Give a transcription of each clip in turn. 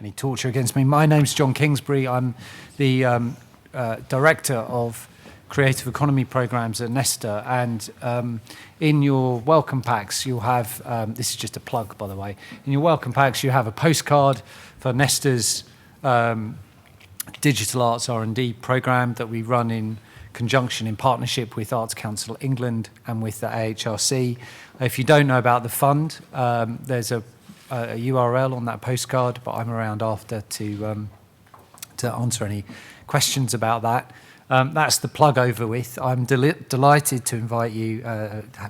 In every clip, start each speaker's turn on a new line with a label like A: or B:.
A: any torture against me. My name's John Kingsbury. I'm the Director of Creative Economy Programs at NESTA, and in your welcome packs you'll have, this is just a plug by the way, in your welcome packs you have a postcard for NESTA's Digital Arts R&D programme that we run in conjunction, in partnership with Arts Council England and with the AHRC. If you don't know about the fund, there's a URL on that postcard, but I'm around after to answer any questions about that. That's the plug over with. I'm delighted to invite you,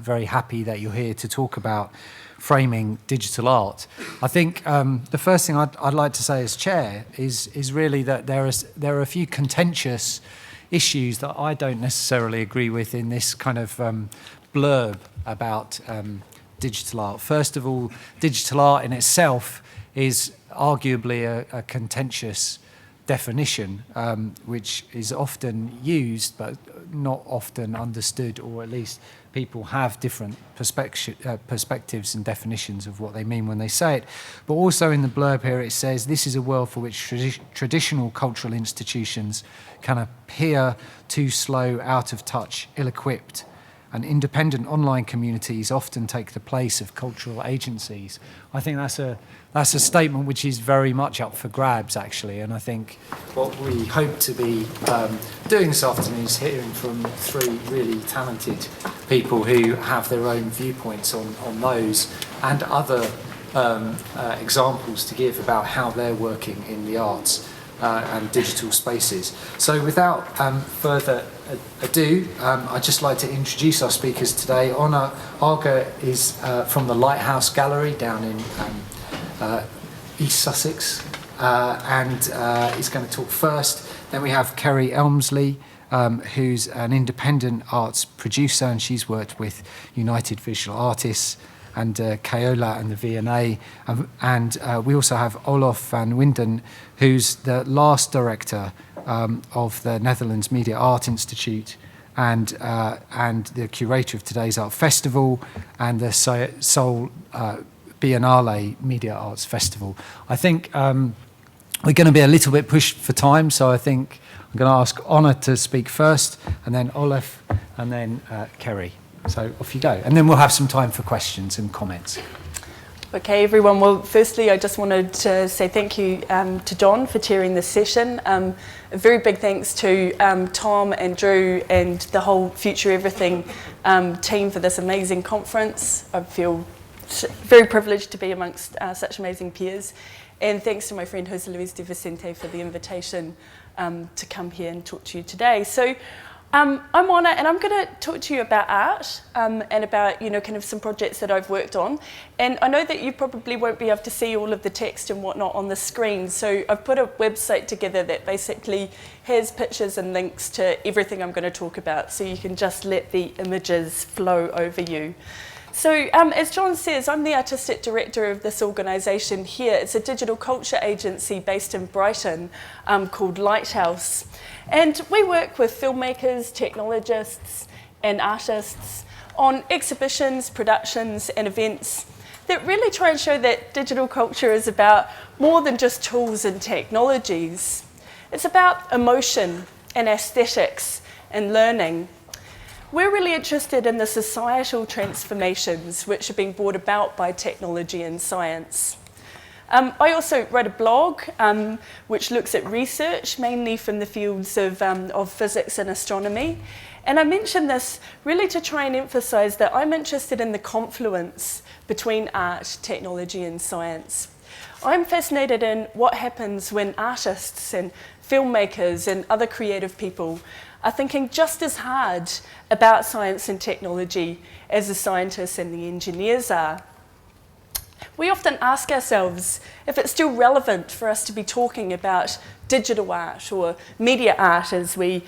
A: very happy that you're here to talk about framing digital art. I think the first thing I'd like to say as chair is really that there are a few contentious issues that I don't necessarily agree with in this kind of blurb about digital art. First of all, digital art in itself is arguably a contentious definition, which is often used but not often understood, or at least people have different perspectives and definitions of what they mean when they say it. But also in the blurb here it says, this is a world for which traditional cultural institutions can appear too slow, out of touch, ill-equipped, and independent online communities often take the place of cultural agencies. I think that's a statement which is very much up for grabs, actually, and I think what we hope to be doing this afternoon is hearing from three really talented people who have their own viewpoints on those and other examples to give about how they're working in the arts and digital spaces. So without further ado, I'd just like to introduce our speakers today. Harger is from the Lighthouse Gallery down in East Sussex, and is going to talk first. Then we have Keri Elmsly, who's an independent arts producer, and she's worked with United Visual Artists and Kaola and the V&A, and we also have Olof van Winden, who's the last director of the Netherlands Media Art Institute and the curator of Today's Art Festival and the Seoul Biennale Media Arts Festival. I think we're going to be a little bit pushed for time, so I think I'm going to ask Anna to speak first, and then Olof, and then Keri. So off you go, and then we'll have some time for questions and comments.
B: Okay, everyone. Well, firstly, I just wanted to say thank you to John for chairing this session. A very big thanks to Tom and Drew and the whole FutureEverything team for this amazing conference. I feel very privileged to be amongst such amazing peers. And thanks to my friend Jose Luis de Vicente for the invitation to come here and talk to you today. So I'm Anna, and I'm going to talk to you about art and about, kind of some projects that I've worked on. And I know that you probably won't be able to see all of the text and whatnot on the screen, so I've put a website together that basically has pictures and links to everything I'm going to talk about, so you can just let the images flow over you. So as John says, I'm the artistic director of this organisation here. It's a digital culture agency based in Brighton called Lighthouse. And we work with filmmakers, technologists and artists on exhibitions, productions and events that really try and show that digital culture is about more than just tools and technologies. It's about emotion and aesthetics and learning. We're really interested in the societal transformations which are being brought about by technology and science. I also write a blog which looks at research, mainly from the fields of physics and astronomy. And I mention this really to try and emphasise that I'm interested in the confluence between art, technology and science. I'm fascinated in what happens when artists and filmmakers and other creative people are thinking just as hard about science and technology as the scientists and the engineers are. We often ask ourselves if it's still relevant for us to be talking about digital art or media art, as we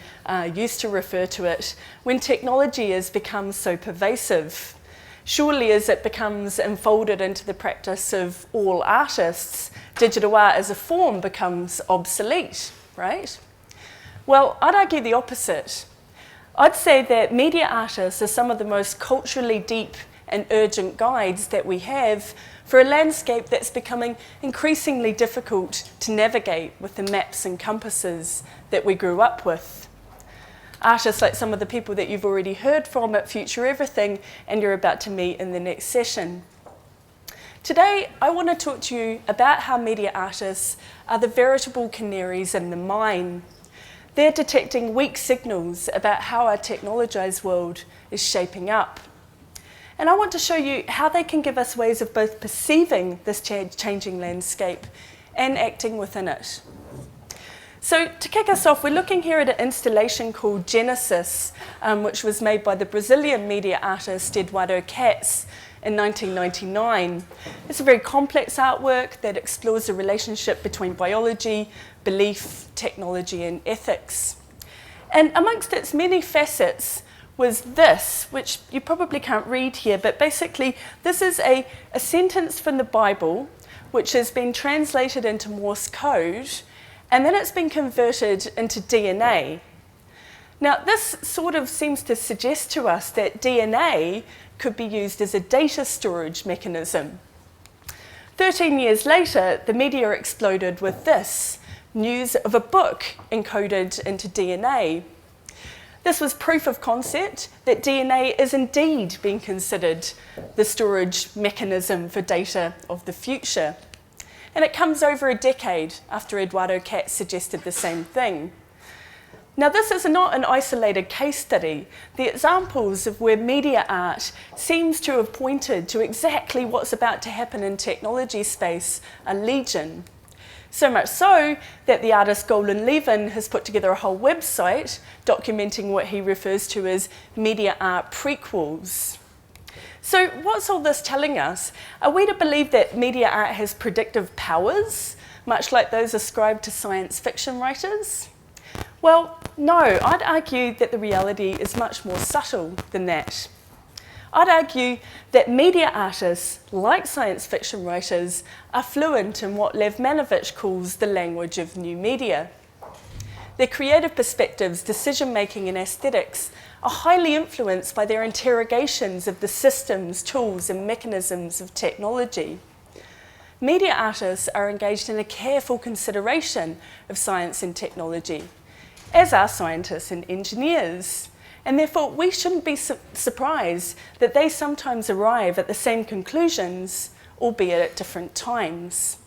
B: used to refer to it, when technology has become so pervasive. Surely as it becomes enfolded into the practice of all artists, digital art as a form becomes obsolete, right? Well, I'd argue the opposite. I'd say that media artists are some of the most culturally deep and urgent guides that we have for a landscape that's becoming increasingly difficult to navigate with the maps and compasses that we grew up with. Artists like some of the people that you've already heard from at Future Everything and you're about to meet in the next session. Today, I want to talk to you about how media artists are the veritable canaries in the mine. They're detecting weak signals about how our technologised world is shaping up. And I want to show you how they can give us ways of both perceiving this changing landscape and acting within it. So to kick us off, we're looking here at an installation called Genesis, which was made by the Brazilian media artist Eduardo Katz in 1999. It's a very complex artwork that explores the relationship between biology, belief, technology, and ethics. And amongst its many facets was this, which you probably can't read here, but basically this is a sentence from the Bible, which has been translated into Morse code, and then it's been converted into DNA. Now, this sort of seems to suggest to us that DNA could be used as a data storage mechanism. 13 years later, the media exploded with this, news of a book encoded into DNA. This was proof of concept that DNA is indeed being considered the storage mechanism for data of the future. And it comes over a decade after Eduardo Katz suggested the same thing. Now, this is not an isolated case study. The examples of where media art seems to have pointed to exactly what's about to happen in technology space are legion. So much so that the artist Golan Levin has put together a whole website documenting what he refers to as media art prequels. So what's all this telling us? Are we to believe that media art has predictive powers, much like those ascribed to science fiction writers? Well, no, I'd argue that the reality is much more subtle than that. I'd argue that media artists, like science fiction writers, are fluent in what Lev Manovich calls the language of new media. Their creative perspectives, decision-making and aesthetics are highly influenced by their interrogations of the systems, tools and mechanisms of technology. Media artists are engaged in a careful consideration of science and technology, as are scientists and engineers. And therefore, we shouldn't be surprised that they sometimes arrive at the same conclusions, albeit at different times.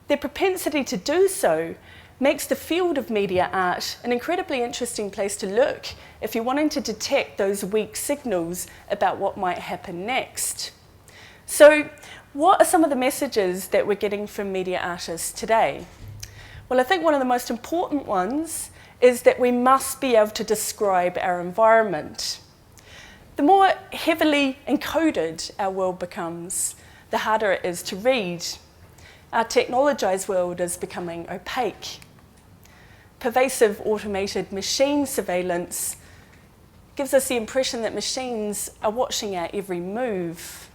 B: Their propensity to do so makes the field of media art an incredibly interesting place to look if you're wanting to detect those weak signals about what might happen next. So, what are some of the messages that we're getting from media artists today? Well, I think one of the most important ones is that we must be able to describe our environment. The more heavily encoded our world becomes, the harder it is to read. Our technologised world is becoming opaque. Pervasive automated machine surveillance gives us the impression that machines are watching our every move.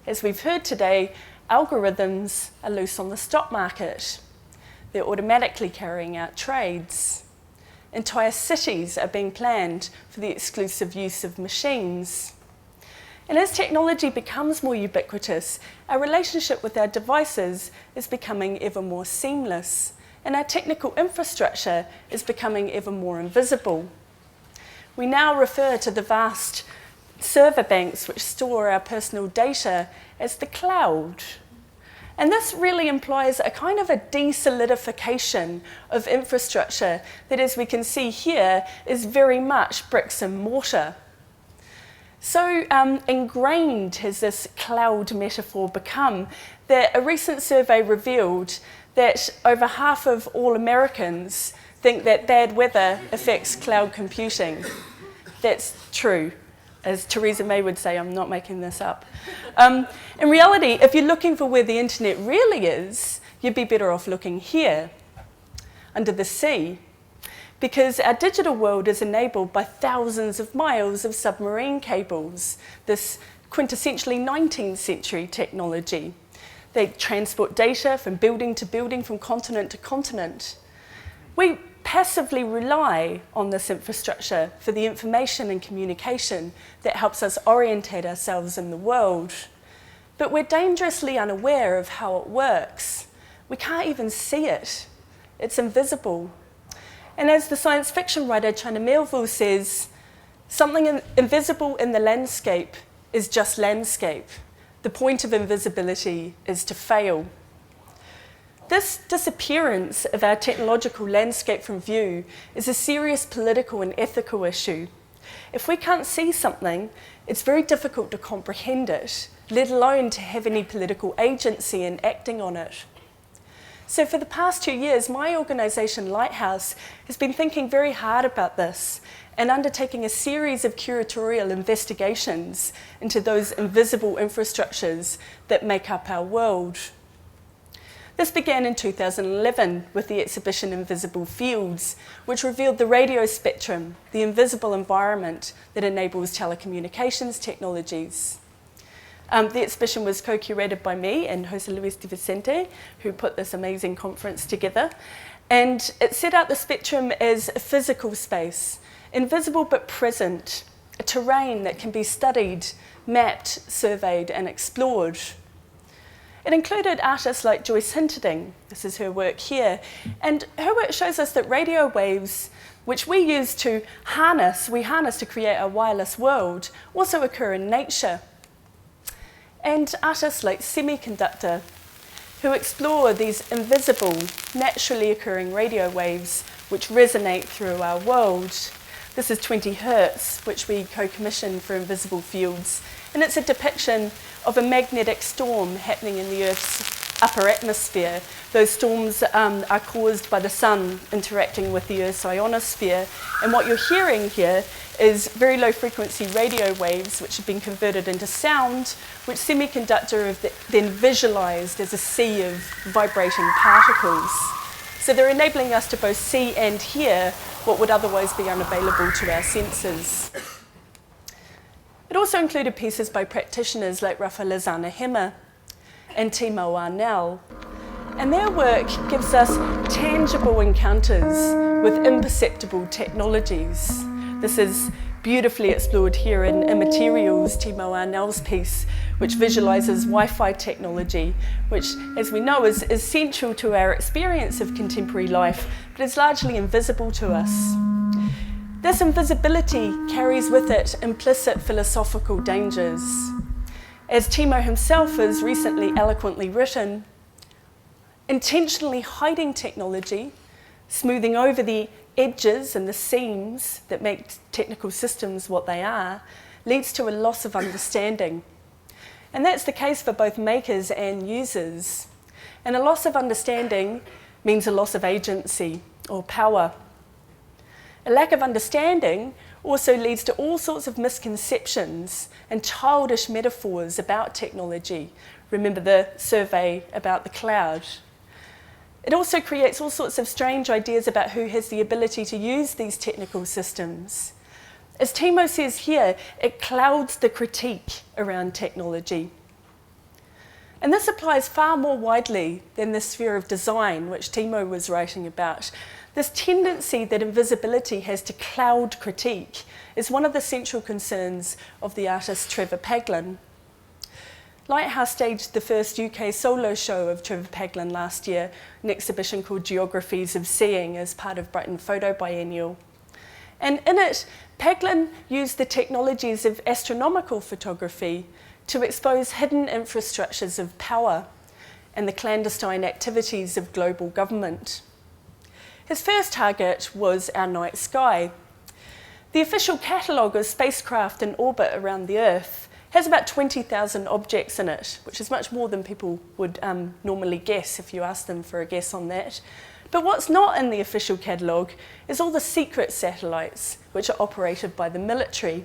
B: As we've heard today, algorithms are loose on the stock market. They're automatically carrying out trades. Entire cities are being planned for the exclusive use of machines. And as technology becomes more ubiquitous, our relationship with our devices is becoming ever more seamless, and our technical infrastructure is becoming ever more invisible. We now refer to the vast server banks which store our personal data as the cloud. And this really implies a kind of a desolidification of infrastructure that, as we can see here, is very much bricks and mortar. So ingrained has this cloud metaphor become that a recent survey revealed that over half of all Americans think that bad weather affects cloud computing. That's true. As Theresa May would say, I'm not making this up. In reality, if you're looking for where the internet really is, you'd be better off looking here, under the sea, because our digital world is enabled by thousands of miles of submarine cables, this quintessentially 19th century technology. They transport data from building to building, from continent to continent. We passively rely on this infrastructure for the information and communication that helps us orientate ourselves in the world. But we're dangerously unaware of how it works. We can't even see it. It's invisible. And as the science fiction writer China Miéville says, something invisible in the landscape is just landscape. The point of invisibility is to fail. This disappearance of our technological landscape from view is a serious political and ethical issue. If we can't see something, it's very difficult to comprehend it, let alone to have any political agency in acting on it. So for the past 2 years, my organisation, Lighthouse, has been thinking very hard about this and undertaking a series of curatorial investigations into those invisible infrastructures that make up our world. This began in 2011 with the exhibition Invisible Fields, which revealed the radio spectrum, the invisible environment that enables telecommunications technologies. The exhibition was co-curated by me and Jose Luis de Vicente, who put this amazing conference together. And it set out the spectrum as a physical space, invisible but present, a terrain that can be studied, mapped, surveyed, and explored. It included artists like Joyce Hinterding, this is her work here, and her work shows us that radio waves, which we harness to create a wireless world, also occur in nature. And artists like Semiconductor, who explore these invisible, naturally occurring radio waves which resonate through our world. This is 20 Hertz, which we co-commissioned for Invisible Fields, and it's a depiction of a magnetic storm happening in the Earth's upper atmosphere. Those storms are caused by the sun interacting with the Earth's ionosphere, and what you're hearing here is very low frequency radio waves which have been converted into sound, which Semiconductor have then visualized as a sea of vibrating particles. So they're enabling us to both see and hear what would otherwise be unavailable to our senses. It also included pieces by practitioners like Rafael Hemmer and Timo Arnell, and their work gives us tangible encounters with imperceptible technologies. This is beautifully explored here in Immaterials, Timo Arnell's piece, which visualises Wi-Fi technology, which, as we know, is central to our experience of contemporary life, but is largely invisible to us. This invisibility carries with it implicit philosophical dangers. As Timo himself has recently eloquently written, intentionally hiding technology, smoothing over the edges and the seams that make technical systems what they are, leads to a loss of understanding. And that's the case for both makers and users. And a loss of understanding means a loss of agency or power. A lack of understanding also leads to all sorts of misconceptions and childish metaphors about technology. Remember the survey about the cloud. It also creates all sorts of strange ideas about who has the ability to use these technical systems. As Timo says here, it clouds the critique around technology. And this applies far more widely than the sphere of design, which Timo was writing about. This tendency that invisibility has to cloud critique is one of the central concerns of the artist Trevor Paglen. Lighthouse staged the first UK solo show of Trevor Paglen last year, an exhibition called Geographies of Seeing as part of Brighton Photo Biennial. And in it, Paglen used the technologies of astronomical photography to expose hidden infrastructures of power and the clandestine activities of global government. His first target was our night sky. The official catalogue of spacecraft in orbit around the Earth has about 20,000 objects in it, which is much more than people would normally guess if you ask them for a guess on that. But what's not in the official catalogue is all the secret satellites, which are operated by the military.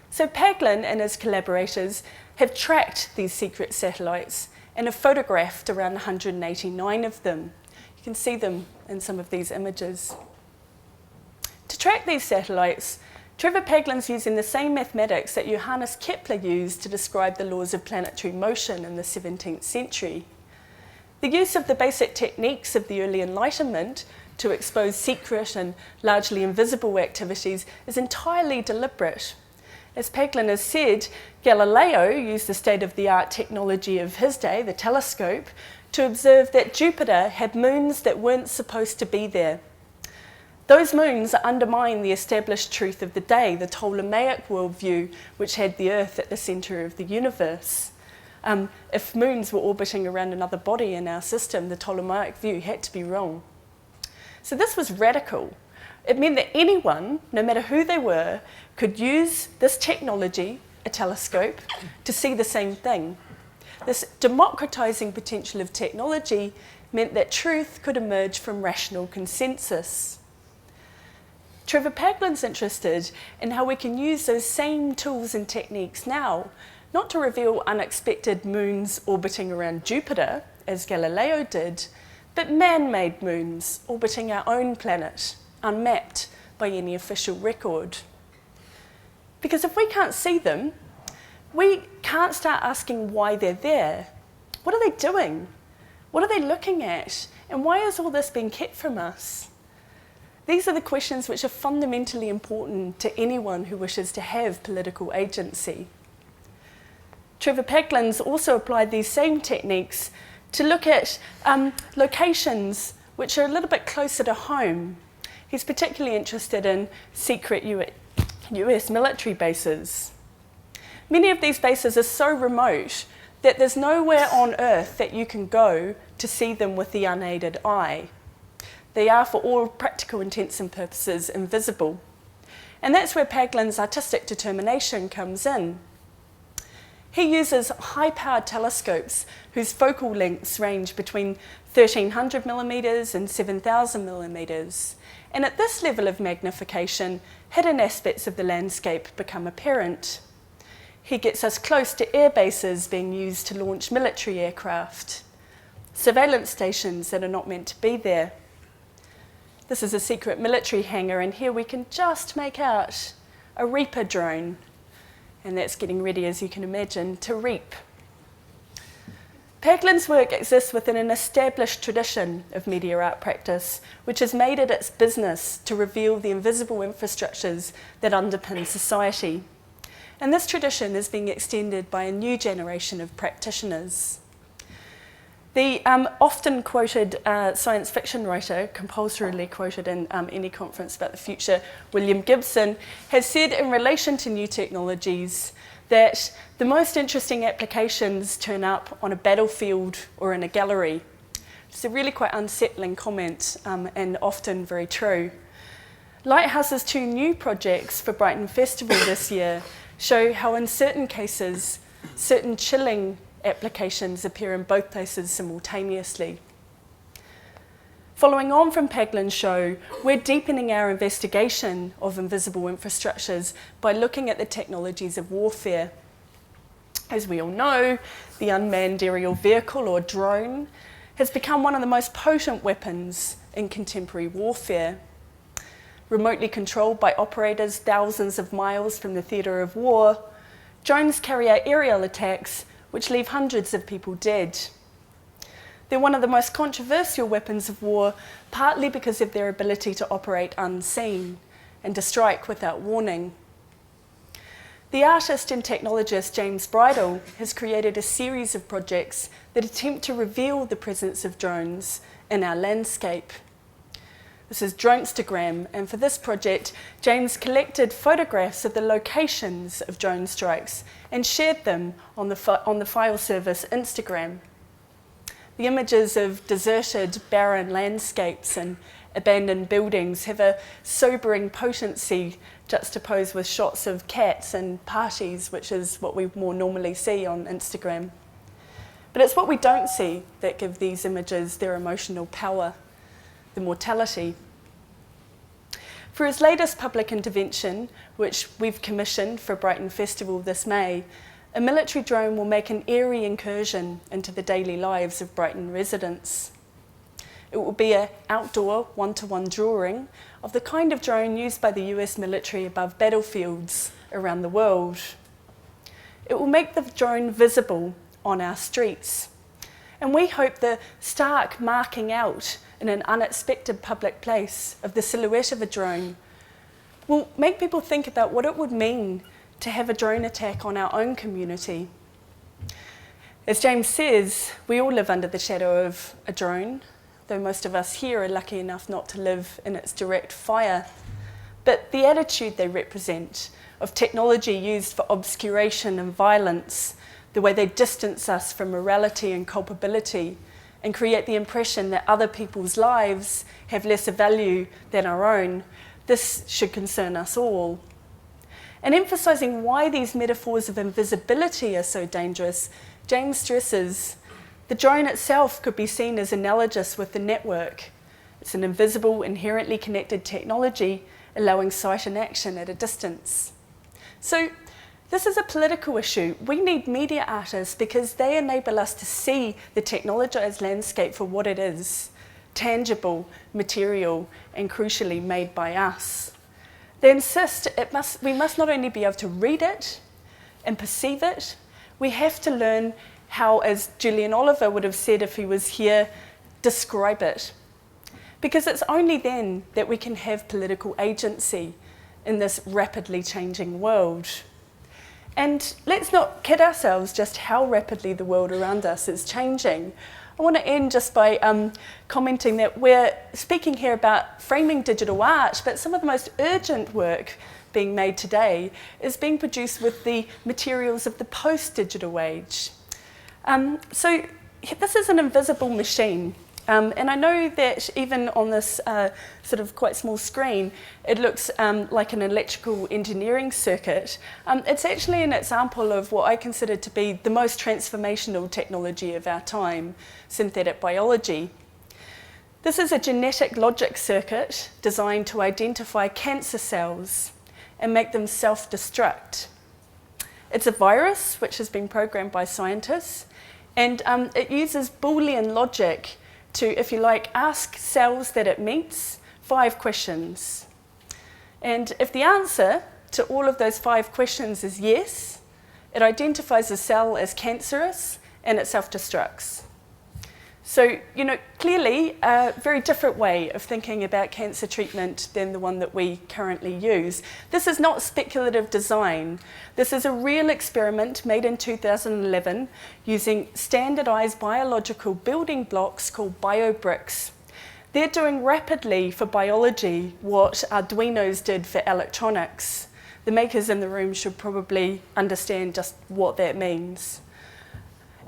B: So Paglen and his collaborators have tracked these secret satellites and have photographed around 189 of them. You can see them in some of these images. To track these satellites, Trevor Paglen's using the same mathematics that Johannes Kepler used to describe the laws of planetary motion in the 17th century. The use of the basic techniques of the early Enlightenment to expose secret and largely invisible activities is entirely deliberate. As Peglin has said, Galileo used the state-of-the-art technology of his day, the telescope, to observe that Jupiter had moons that weren't supposed to be there. Those moons undermine the established truth of the day, the Ptolemaic worldview, which had the Earth at the centre of the universe. If moons were orbiting around another body in our system, the Ptolemaic view had to be wrong. So this was radical. It meant that anyone, no matter who they were, could use this technology, a telescope, to see the same thing. This democratising potential of technology meant that truth could emerge from rational consensus. Trevor Paglen's interested in how we can use those same tools and techniques now, not to reveal unexpected moons orbiting around Jupiter, as Galileo did, but man-made moons orbiting our own planet, unmapped by any official record. Because if we can't see them, we can't start asking why they're there. What are they doing? What are they looking at? And why is all this being kept from us? These are the questions which are fundamentally important to anyone who wishes to have political agency. Trevor Paglen's also applied these same techniques to look at locations which are a little bit closer to home. He's particularly interested in secret US military bases. Many of these bases are so remote that there's nowhere on Earth that you can go to see them with the unaided eye. They are, for all practical intents and purposes, invisible. And that's where Paglen's artistic determination comes in. He uses high-powered telescopes whose focal lengths range between 1,300 millimetres and 7,000 millimetres. And at this level of magnification, hidden aspects of the landscape become apparent. He gets us close to air bases being used to launch military aircraft, surveillance stations that are not meant to be there. This is a secret military hangar, and here we can just make out a Reaper drone. And that's getting ready, as you can imagine, to reap. Paglen's work exists within an established tradition of media art practice, which has made it its business to reveal the invisible infrastructures that underpin society. And this tradition is being extended by a new generation of practitioners. The often quoted science fiction writer, compulsorily quoted in any conference about the future, William Gibson, has said in relation to new technologies that the most interesting applications turn up on a battlefield or in a gallery. It's a really quite unsettling comment and often very true. Lighthouse's two new projects for Brighton Festival this year show how in certain cases, certain chilling applications appear in both places simultaneously. Following on from Paglen's show, we're deepening our investigation of invisible infrastructures by looking at the technologies of warfare. As we all know, the unmanned aerial vehicle, or drone, has become one of the most potent weapons in contemporary warfare. Remotely controlled by operators thousands of miles from the theatre of war, drones carry out aerial attacks which leave hundreds of people dead. They're one of the most controversial weapons of war, partly because of their ability to operate unseen and to strike without warning. The artist and technologist James Bridle has created a series of projects that attempt to reveal the presence of drones in our landscape. This is Dronestagram, and for this project, James collected photographs of the locations of drone strikes and shared them on the file service Instagram. The images of deserted, barren landscapes and abandoned buildings have a sobering potency juxtaposed with shots of cats and parties, which is what we more normally see on Instagram. But it's what we don't see that give these images their emotional power, the mortality. For his latest public intervention, which we've commissioned for Brighton Festival this May, a military drone will make an eerie incursion into the daily lives of Brighton residents. It will be an outdoor one-to-one drawing of the kind of drone used by the US military above battlefields around the world. It will make the drone visible on our streets. And we hope the stark marking out in an unexpected public place of the silhouette of a drone will make people think about what it would mean to have a drone attack on our own community. As James says, we all live under the shadow of a drone, though most of us here are lucky enough not to live in its direct fire. But the attitude they represent of technology used for obscuration and violence, the way they distance us from morality and culpability and create the impression that other people's lives have lesser value than our own, this should concern us all. And emphasising why these metaphors of invisibility are so dangerous, James stresses the drone itself could be seen as analogous with the network. It's an invisible, inherently connected technology allowing sight and action at a distance. So this is a political issue. We need media artists because they enable us to see the technologised landscape for what it is, tangible, material, and crucially made by us. They insist we must not only be able to read it and perceive it, we have to learn how, as Julian Oliver would have said if he was here, describe it. Because it's only then that we can have political agency in this rapidly changing world. And let's not kid ourselves just how rapidly the world around us is changing. I want to end just by commenting that we're speaking here about framing digital art, but some of the most urgent work being made today is being produced with the materials of the post-digital age. So this is an invisible machine. And I know that even on this sort of quite small screen, it looks like an electrical engineering circuit. It's actually an example of what I consider to be the most transformational technology of our time, synthetic biology. This is a genetic logic circuit designed to identify cancer cells and make them self-destruct. It's a virus which has been programmed by scientists, and it uses Boolean logic to, if you like, ask cells that it meets 5 questions. And if the answer to all of those 5 questions is yes, it identifies the cell as cancerous and it self-destructs. So, clearly a very different way of thinking about cancer treatment than the one that we currently use. This is not speculative design. This is a real experiment made in 2011 using standardized biological building blocks called biobricks. They're doing rapidly for biology what Arduinos did for electronics. The makers in the room should probably understand just what that means.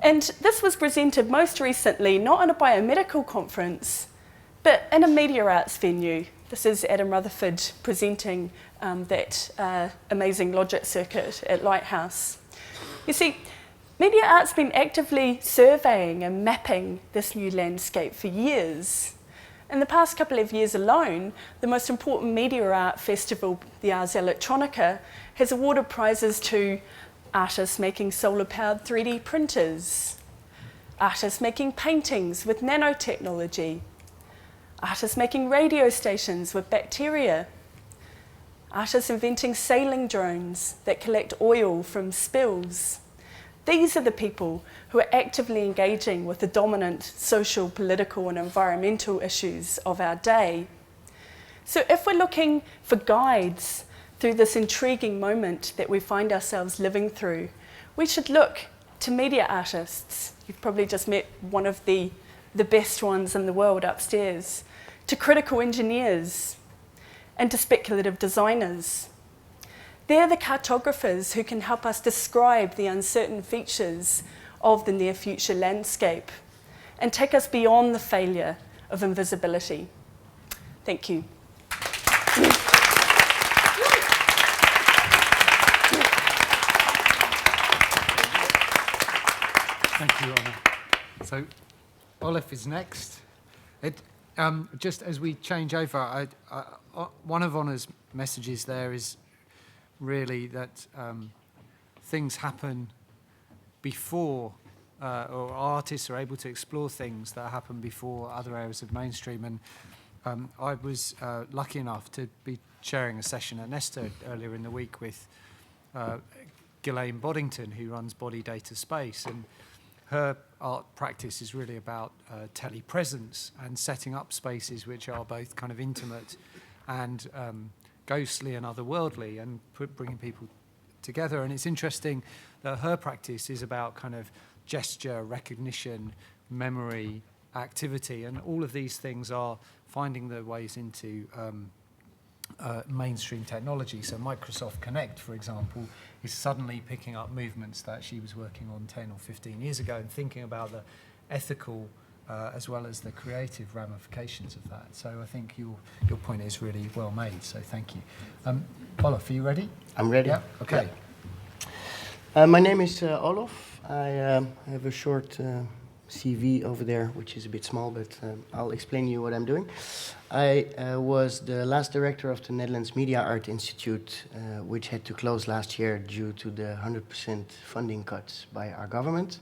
B: And this was presented most recently, not in a biomedical conference, but in a media arts venue. This is Adam Rutherford presenting that amazing logic circuit at Lighthouse. You see, media art's been actively surveying and mapping this new landscape for years. In the past couple of years alone, the most important media art festival, the Ars Electronica, has awarded prizes to artists making solar-powered 3D printers, artists making paintings with nanotechnology, artists making radio stations with bacteria, artists inventing sailing drones that collect oil from spills. These are the people who are actively engaging with the dominant social, political, and environmental issues of our day. So if we're looking for guides through this intriguing moment that we find ourselves living through, we should look to media artists. You've probably just met one of the best ones in the world upstairs, to critical engineers, and to speculative designers. They're the cartographers who can help us describe the uncertain features of the near future landscape and take us beyond the failure of invisibility. Thank you.
A: Thank you, Anna. So, Olof is next. Just as we change over, one of Anna's messages there is really that things happen before, or artists are able to explore things that happen before other areas of mainstream. And I was lucky enough to be chairing a session at NESTA earlier in the week with Ghislaine Boddington, who runs Body Data Space. And her art practice is really about telepresence and setting up spaces which are both kind of intimate and ghostly and otherworldly, and bringing people together. And it's interesting that her practice is about kind of gesture, recognition, memory, activity, and all of these things are finding their ways into mainstream technology. So Microsoft Connect, for example, is suddenly picking up movements that she was working on 10 or 15 years ago and thinking about the ethical as well as the creative ramifications of that. So I think your point is really well made, so thank you. Olof, are you ready?
C: I'm ready.
A: Yeah, okay.
C: Yeah. My name is Olof. I have a short CV over there, which is a bit small, but I'll explain you what I'm doing. I was the last director of the Netherlands Media Art Institute, which had to close last year due to the 100% funding cuts by our government.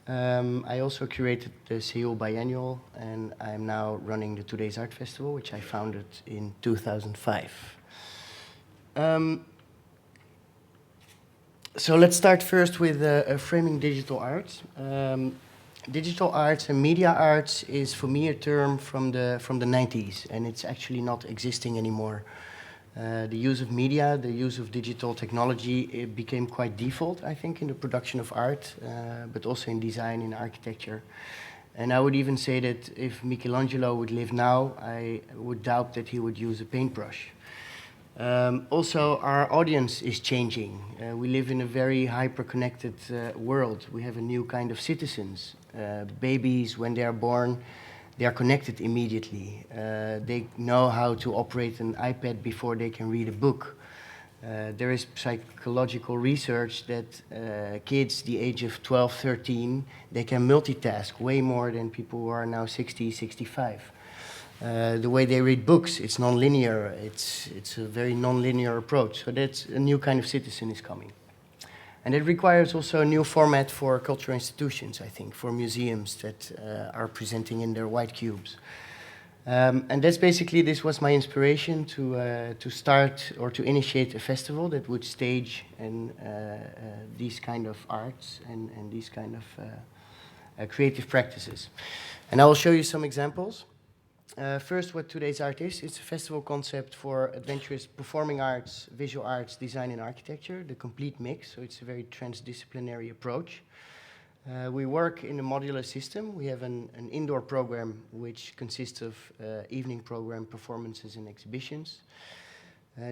C: I also curated the Seoul Biennial, and I'm now running the TodaysArt Festival, which I founded in 2005. So let's start first with framing digital art. Digital arts and media arts is for me a term from the 90s, and it's actually not existing anymore. The use of media, the use of digital technology, it became quite default, I think, in the production of art, but also in design, in architecture. And I would even say that if Michelangelo would live now, I would doubt that he would use a paintbrush. Also, our audience is changing. We live in a very hyper-connected world. We have a new kind of citizens. Babies, when they are born, they are connected immediately. They know how to operate an iPad before they can read a book. There is psychological research that kids the age of 12, 13, they can multitask way more than people who are now 60, 65. The way they read books, it's non-linear. It's a very non-linear approach. So that's a new kind of citizen is coming. And it requires also a new format for cultural institutions, I think, for museums that are presenting in their white cubes. And that's basically, this was my inspiration to start or to initiate a festival that would stage these kind of arts and these kind of creative practices. And I will show you some examples. First, what TodaysArt is, it's a festival concept for adventurous performing arts, visual arts, design and architecture, the complete mix, so it's a very transdisciplinary approach. We work in a modular system. We have an indoor program which consists of evening program, performances and exhibitions.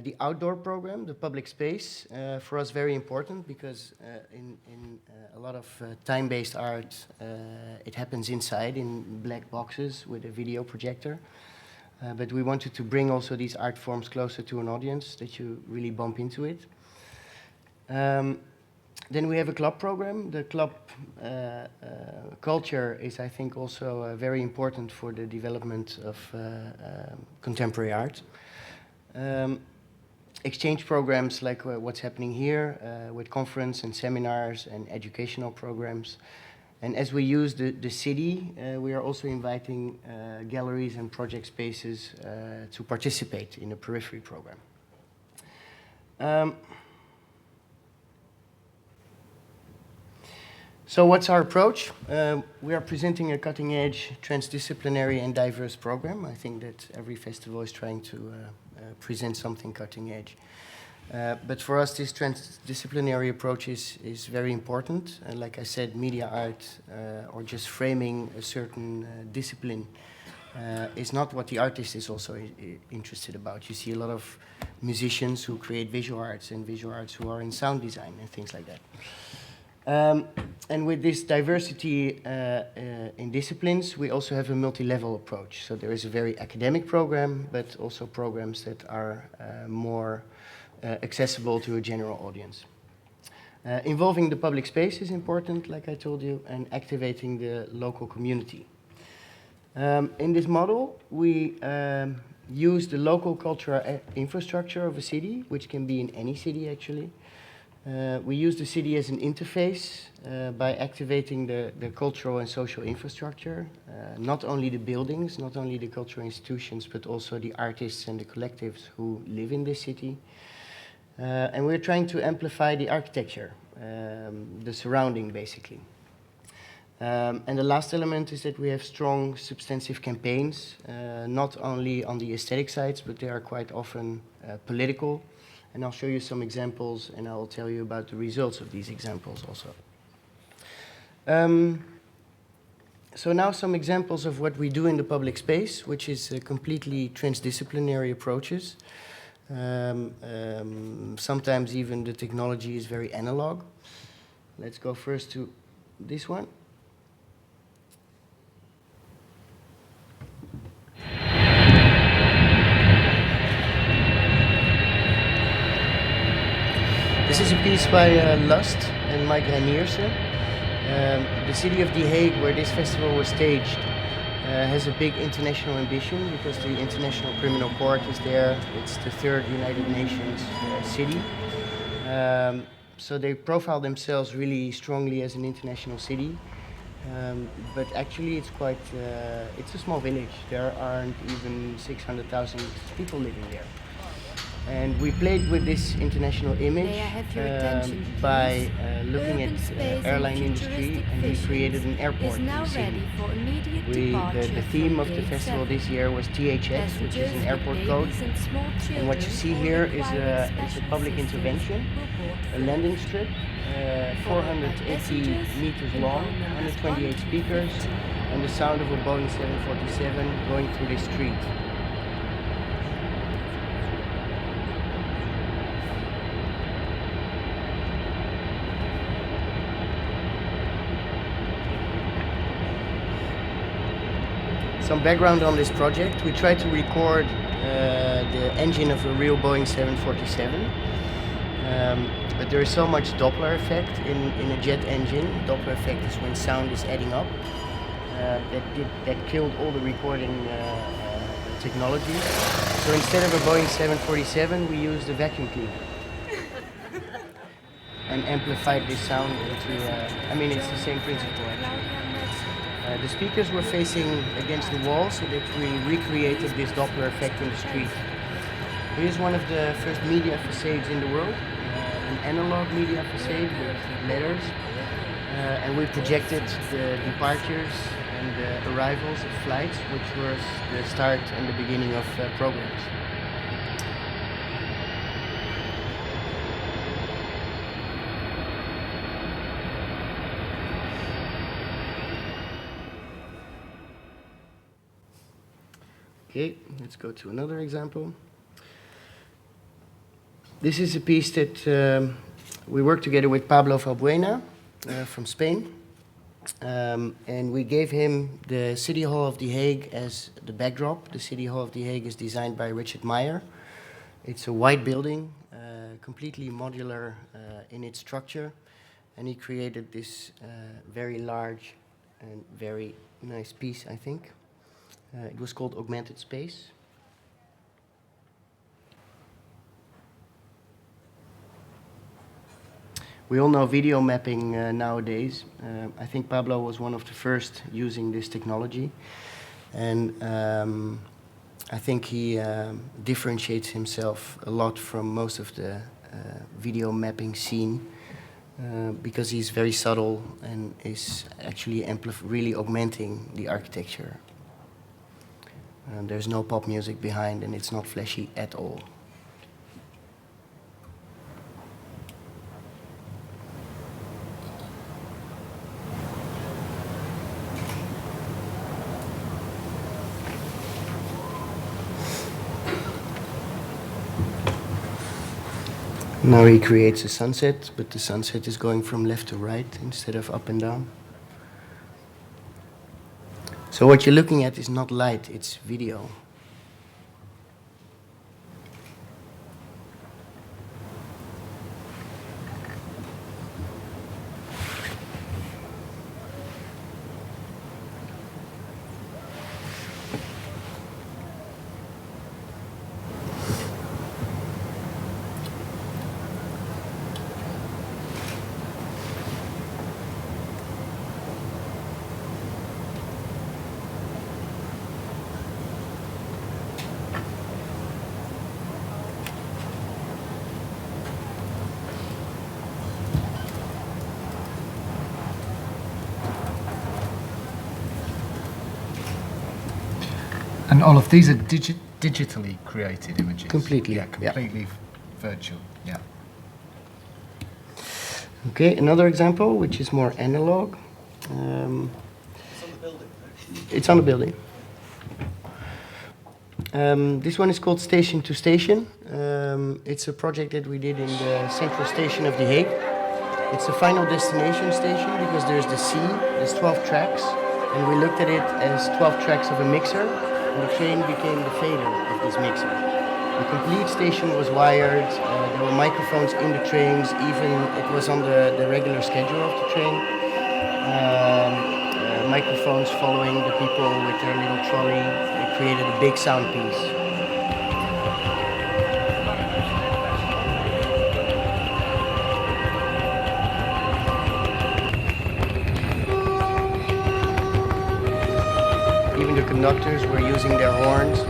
C: The outdoor program, the public space, for us very important because in a lot of time-based art, it happens inside in black boxes with a video projector. But we wanted to bring also these art forms closer to an audience, that you really bump into it. Then we have a club program. The club culture is, I think, also very important for the development of contemporary art. Exchange programs like what's happening here with conference and seminars and educational programs. And as we use the city, we are also inviting galleries and project spaces to participate in the periphery program. So what's our approach? We are presenting a cutting-edge, transdisciplinary and diverse program. I think that every festival is trying to present something cutting-edge. But for us, this transdisciplinary approach is very important. Like I said, media art or just framing a certain discipline is not what the artist is also interested about. You see a lot of musicians who create visual arts and visual arts who are in sound design and things like that. And with this diversity in disciplines, we also have a multi-level approach. So there is a very academic program, but also programs that are more accessible to a general audience. Involving the public space is important, like I told you, and activating the local community. In this model, we use the local cultural infrastructure of a city, which can be in any city actually. We use the city as an interface by activating the cultural and social infrastructure, not only the buildings, not only the cultural institutions, but also the artists and the collectives who live in this city. And we're trying to amplify the architecture, the surrounding basically. And the last element is that we have strong substantive campaigns, not only on the aesthetic sides, but they are quite often political. And I'll show you some examples, and I'll tell you about the results of these examples also. So now some examples of what we do in the public space, which is completely transdisciplinary approaches. Sometimes even the technology is very analog. Let's go first to this one. This is a piece by Lust and Mike Reiniersen. The city of The Hague, where this festival was staged, has a big international ambition because the International Criminal Court is there. It's the third United Nations city. So they profile themselves really strongly as an international city. But actually it's quite, it's a small village. There aren't even 600,000 people living there. And we played with this international image by looking at the airline industry, and we created an airport in the city. The theme of the festival this year was THX, which is an airport code. And what you see here is a public intervention, a landing strip, 480 meters long, 128 speakers, and the sound of a Boeing 747 going through this street. Some background on this project. We tried to record the engine of a real Boeing 747, but there is so much Doppler effect in a jet engine. Doppler effect is when sound is adding up. That killed all the recording technology. So instead of a Boeing 747, we used a vacuum cleaner and amplified this sound into, I mean, it's the same principle actually. The speakers were facing against the wall so that we recreated this Doppler effect in the street. Here's one of the first media facades in the world, an analog media facade with letters, and we projected the departures and the arrivals of flights, which was the start and the beginning of programs. Okay, let's go to another example. This is a piece that we worked together with Pablo Valbuena from Spain. And we gave him the City Hall of The Hague as the backdrop. The City Hall of The Hague is designed by Richard Meyer. It's a white building, completely modular in its structure. And he created this very large and very nice piece, I think. It was called Augmented Space. We all know video mapping nowadays. I think Pablo was one of the first using this technology. And I think he differentiates himself a lot from most of the video mapping scene because he's very subtle and is actually really augmenting the architecture. There's no pop music behind, and it's not flashy at all. Now he creates a sunset, but the sunset is going from left to right instead of up and down. So what you're looking at is not light, it's video.
A: And Olof, these are digitally created images?
C: Completely,
A: Yeah, completely virtual, yeah.
C: Okay, another example, which is more analog.
D: It's on the building, though.
C: It's on the building. This one is called Station to Station. It's a project that we did in the central station of The Hague. It's the final destination station because there's the sea, there's 12 tracks, and we looked at it as 12 tracks of a mixer, and the train became the fader of this mixer. The complete station was wired, there were microphones in the trains, even it was on the regular schedule of the train. Microphones following the people with their little trolley. They created a big sound piece. Even the conductors were using their horns.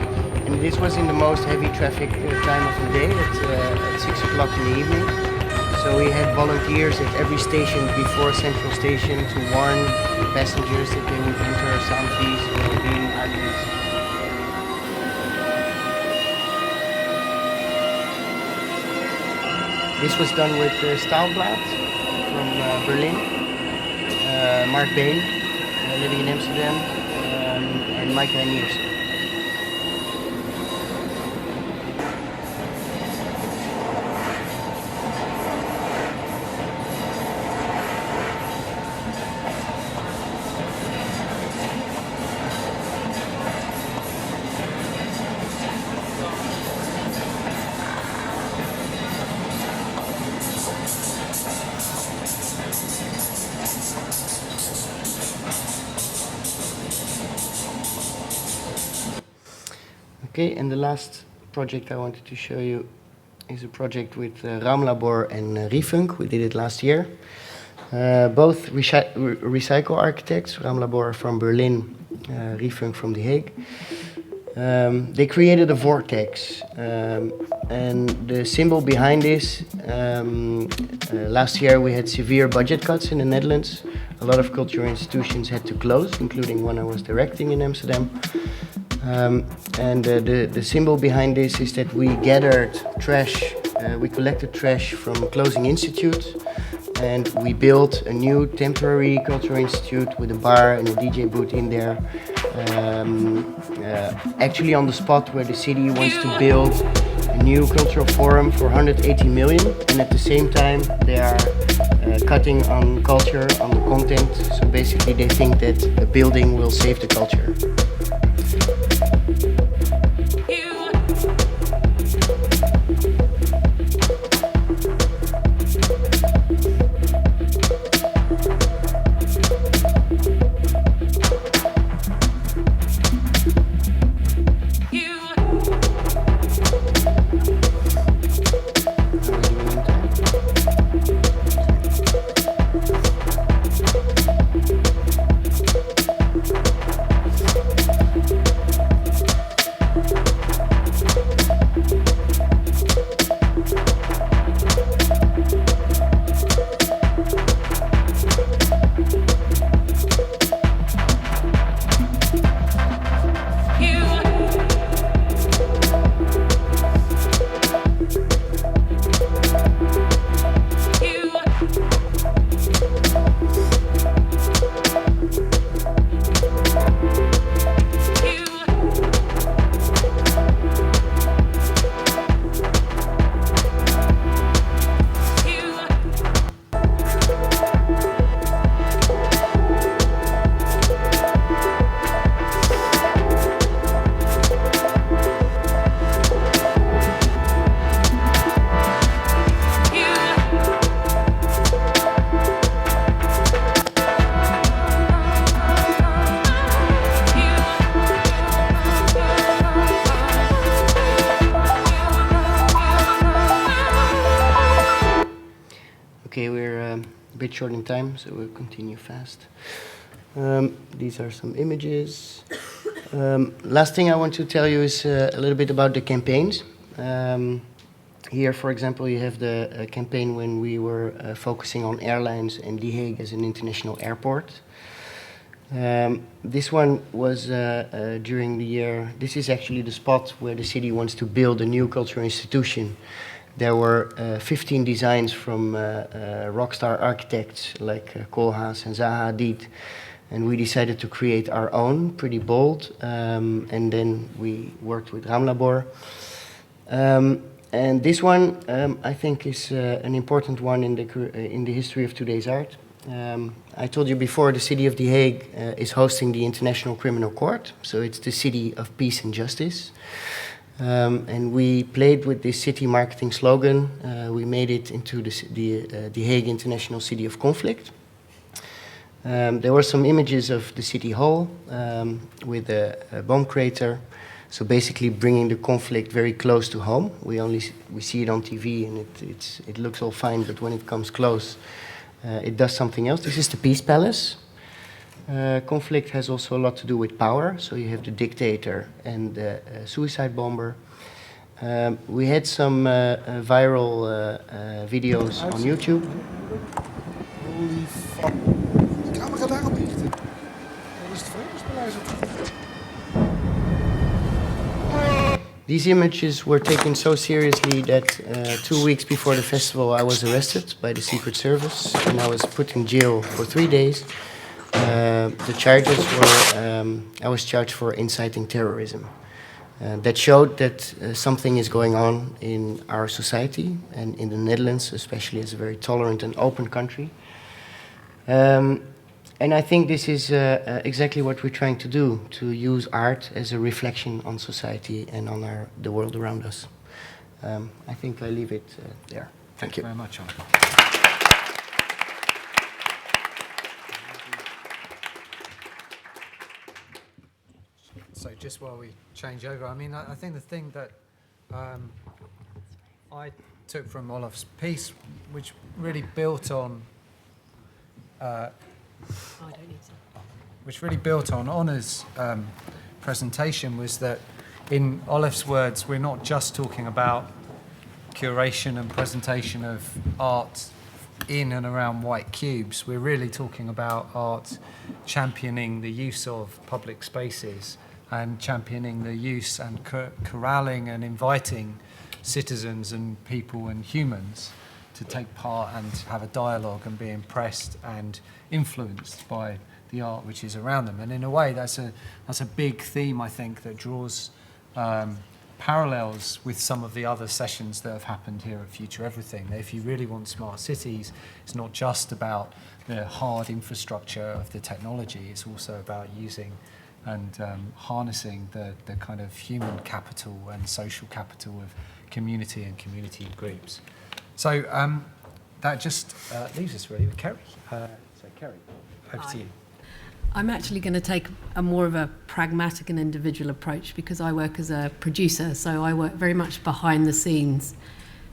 C: And this was in the most heavy traffic time of the day, at 6 o'clock in the evening. So we had volunteers at every station before Central Station to warn the passengers that they would enter a sound piece or be arguments. This was done with Staalblad from Berlin, Mark Bain, living in Amsterdam, and Mike Reiniers. Okay, and the last project I wanted to show you is a project with Raumlabor and Riefunk. We did it last year. Both recycle architects, Raumlabor from Berlin, Riefunk from The Hague. They created a vortex, and the symbol behind this, last year we had severe budget cuts in the Netherlands. A lot of cultural institutions had to close, including one I was directing in Amsterdam. The symbol behind this is that we gathered trash, we collected trash from closing institutes, and we built a new temporary cultural institute with a bar and a DJ booth in there, actually on the spot where the city wants to build a new cultural forum for 180 million, and at the same time they are cutting on culture, on the content, so basically they think that a building will save the culture. Okay, we're a bit short in time, so we'll continue fast. These are some images. Last thing I want to tell you is a little bit about the campaigns. Here, for example, you have the campaign when we were focusing on airlines and The Hague as an international airport. This one was during the year. This is actually the spot where the city wants to build a new cultural institution. There were 15 designs from rockstar architects like Koolhaas and Zaha Hadid, and we decided to create our own, pretty bold, and then we worked with Ramlabor. And this one, I think, is an important one in the history of today's art. I told you before, the city of The Hague is hosting the International Criminal Court, so it's the city of peace and justice. And we played with this city marketing slogan. We made it into the Hague International City of Conflict. There were some images of the city hall with a bomb crater. So basically bringing the conflict very close to home. We see it on TV and it looks all fine, but when it comes close, it does something else. This is the Peace Palace. Conflict has also a lot to do with power. So you have the dictator and the suicide bomber. We had some viral videos on YouTube.
E: Holy fuck. De camera gaat daarop richten. Dat is het vredesbeleid.
C: These images were taken so seriously that 2 weeks before the festival I was arrested by the Secret Service and I was put in jail for 3 days. The charges were, I was charged for inciting terrorism. That showed that something is going on in our society and in the Netherlands, especially as a very tolerant and open country. And I think this is exactly what we're trying to do, to use art as a reflection on society and on the world around us. I think I leave it there. Thank you.
A: Very much, Olof. So just while we change over, I mean, I think the thing that I took from Olof's piece, which really built on Onur's presentation, was that in Olof's words, we're not just talking about curation and presentation of art in and around white cubes. We're really talking about art championing the use of public spaces and championing the use and corralling and inviting citizens and people and humans to take part and have a dialogue and be impressed and influenced by the art which is around them. And in a way, that's a big theme, I think, that draws parallels with some of the other sessions that have happened here at FutureEverything. That if you really want smart cities, it's not just about the hard infrastructure of the technology, it's also about using and harnessing the kind of human capital and social capital of community and community groups. So that just leaves us really with Keri. So Keri, over to you.
F: I'm actually going to take a more of a pragmatic and individual approach because I work as a producer, so I work very much behind the scenes,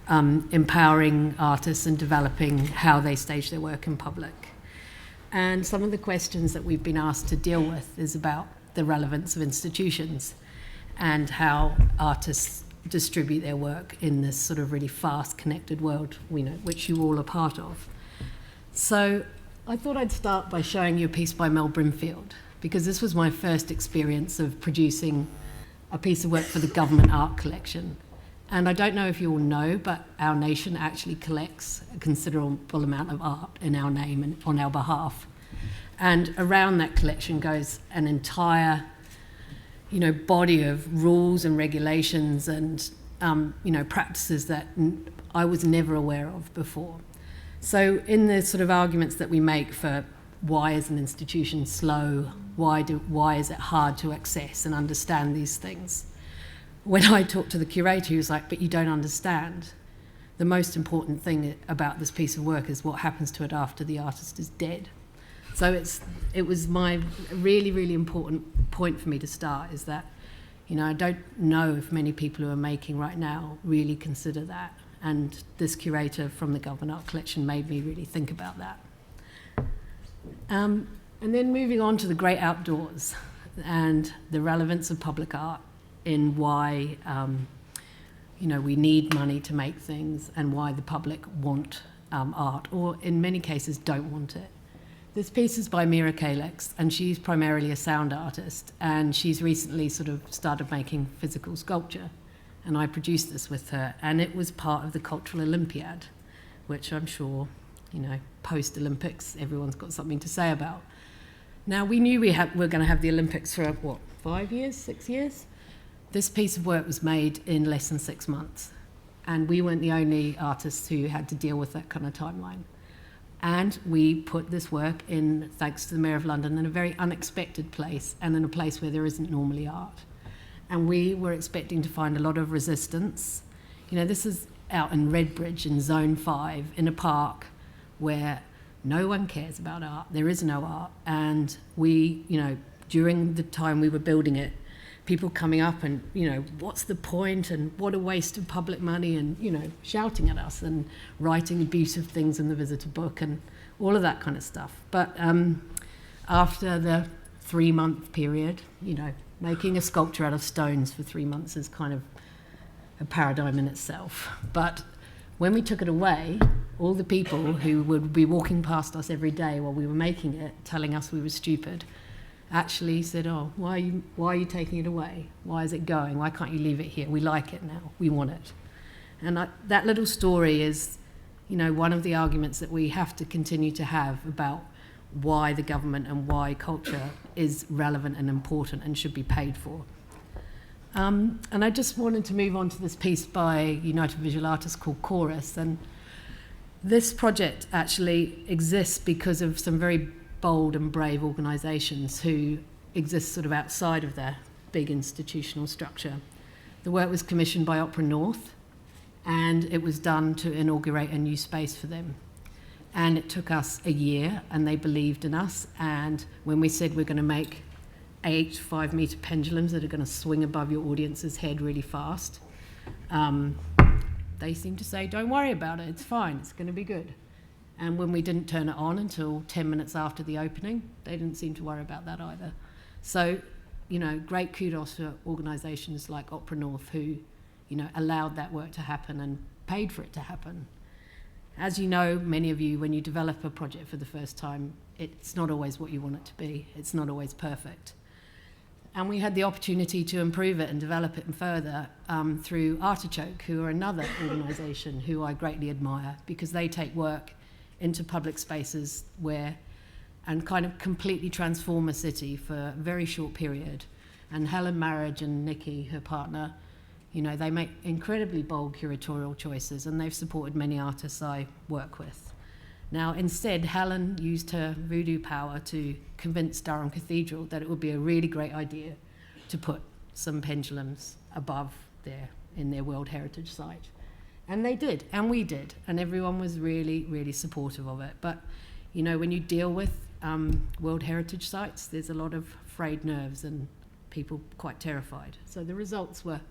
F: empowering artists and developing how they stage their work in public. And some of the questions that we've been asked to deal with is about the relevance of institutions and how artists distribute their work in this sort of really fast connected world, which you all are part of. So I thought I'd start by showing you a piece by Mel Brimfield, because this was my first experience of producing a piece of work for the government art collection. And I don't know if you all know, but our nation actually collects a considerable amount of art in our name and on our behalf. And around that collection goes an entire, body of rules and regulations and, practices that I was never aware of before. So in the sort of arguments that we make for why is an institution slow, why is it hard to access and understand these things, when I talked to the curator, he was like, but you don't understand. The most important thing about this piece of work is what happens to it after the artist is dead. So it was my really, really important point for me to start, is that, I don't know if many people who are making right now really consider that. And this curator from the Government Art Collection made me really think about that. And then moving on to the great outdoors and the relevance of public art in why, we need money to make things and why the public want art, or in many cases don't want it. This piece is by Mira Kalex, and she's primarily a sound artist, and she's recently sort of started making physical sculpture. And I produced this with her, and it was part of the Cultural Olympiad, which I'm sure, post-Olympics, everyone's got something to say about. Now, we knew we're going to have the Olympics for, 5 years, 6 years? This piece of work was made in less than 6 months, and we weren't the only artists who had to deal with that kind of timeline. And we put this work in, thanks to the Mayor of London, in a very unexpected place, and in a place where there isn't normally art. And we were expecting to find a lot of resistance. This is out in Redbridge in Zone 5, in a park where no one cares about art. There is no art. And we, during the time we were building it, people coming up and, what's the point, and what a waste of public money, and, shouting at us and writing abusive things in the visitor book and all of that kind of stuff. But after the 3-month period, making a sculpture out of stones for 3 months is kind of a paradigm in itself. But when we took it away, all the people who would be walking past us every day while we were making it, telling us we were stupid, actually said, "Oh, why are you taking it away? Why is it going? Why can't you leave it here? We like it now. We want it." And that little story is, one of the arguments that we have to continue to have about why the government and why culture is relevant and important and should be paid for. And I just wanted to move on to this piece by United Visual Artists called Chorus. And this project actually exists because of some very bold and brave organisations who exist sort of outside of their big institutional structure. The work was commissioned by Opera North, and it was done to inaugurate a new space for them. And it took us a year, and they believed in us. And when we said we're going to make 8 5-metre pendulums that are going to swing above your audience's head really fast, they seemed to say, "Don't worry about it, it's fine, it's going to be good." And when we didn't turn it on until 10 minutes after the opening, they didn't seem to worry about that either. So, great kudos to organisations like Opera North who, allowed that work to happen and paid for it to happen. As you know, many of you, when you develop a project for the first time, it's not always what you want it to be. It's not always perfect. And we had the opportunity to improve it and develop it further through Artichoke, who are another organisation who I greatly admire, because they take work into public spaces and kind of completely transform a city for a very short period. And Helen Marriage and Nikki, her partner, they make incredibly bold curatorial choices, and they've supported many artists I work with. Now, instead, Helen used her voodoo power to convince Durham Cathedral that it would be a really great idea to put some pendulums above in their World Heritage site. And they did, and we did, and everyone was really, really supportive of it. But, when you deal with World Heritage sites, there's a lot of frayed nerves and people quite terrified. So the results were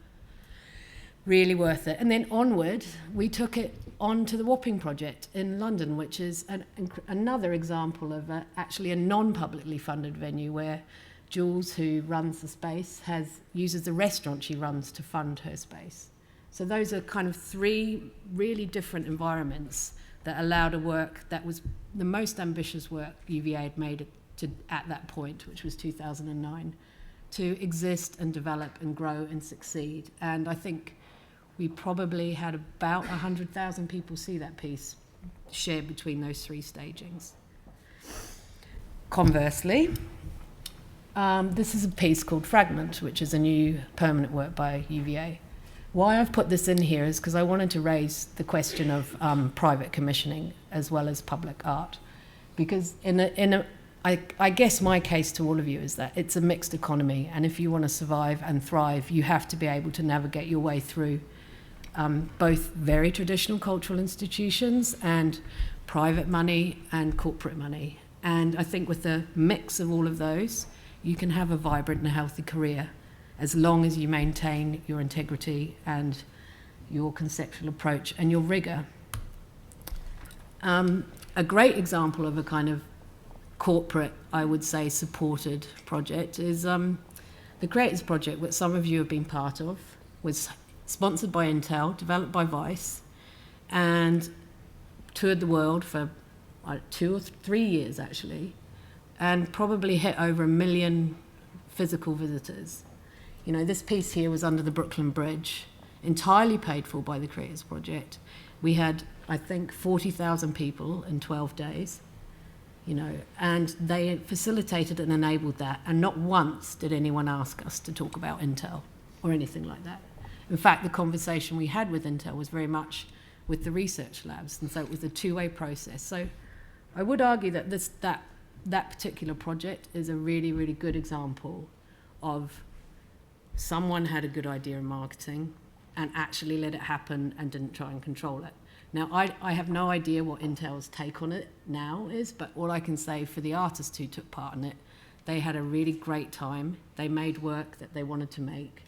F: really worth it. And then onward, we took it on to the Wapping project in London, which is another example of actually a non-publicly funded venue where Jules, who runs the space, uses the restaurant she runs to fund her space. So those are kind of 3 really different environments that allowed a work that was the most ambitious work UVA had made at that point, which was 2009, to exist and develop and grow and succeed. And I think we probably had about 100,000 people see that piece shared between those 3 stagings. Conversely, this is a piece called Fragment, which is a new permanent work by UVA. Why I've put this in here is because I wanted to raise the question of private commissioning as well as public art. Because I guess my case to all of you is that it's a mixed economy, and if you want to survive and thrive, you have to be able to navigate your way through both very traditional cultural institutions and private money and corporate money. And I think with the mix of all of those, you can have a vibrant and a healthy career as long as you maintain your integrity and your conceptual approach and your rigour. A great example of a kind of corporate, I would say, supported project is the Creators Project, which some of you have been part of, was sponsored by Intel, developed by Vice, and toured the world for, 2 or 3 years actually, and probably hit over 1 million physical visitors. You know, this piece here was under the Brooklyn Bridge, entirely paid for by the Creators Project. We had, I think, 40,000 people in 12 days, you know, and they facilitated and enabled that. And not once did anyone ask us to talk about Intel or anything like that. In fact, the conversation we had with Intel was very much with the research labs, and so it was a two-way process. So I would argue that that particular project is a really, really good example of someone had a good idea in marketing and actually let it happen and didn't try and control it. Now, I have no idea what Intel's take on it now is, but all I can say for the artists who took part in it, they had a really great time. They made work that they wanted to make,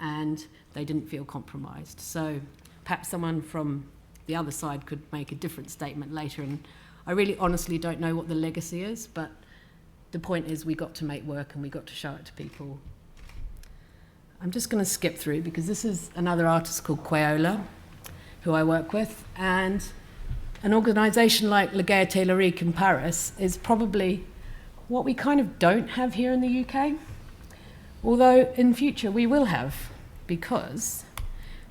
F: and they didn't feel compromised. So perhaps someone from the other side could make a different statement later, and I really honestly don't know what the legacy is, but the point is we got to make work and we got to show it to people. I'm just going to skip through because this is another artist called Quayola, who I work with, and an organisation like La Gaieté Tellurique in Paris is probably what we kind of don't have here in the UK, although in future we will have, because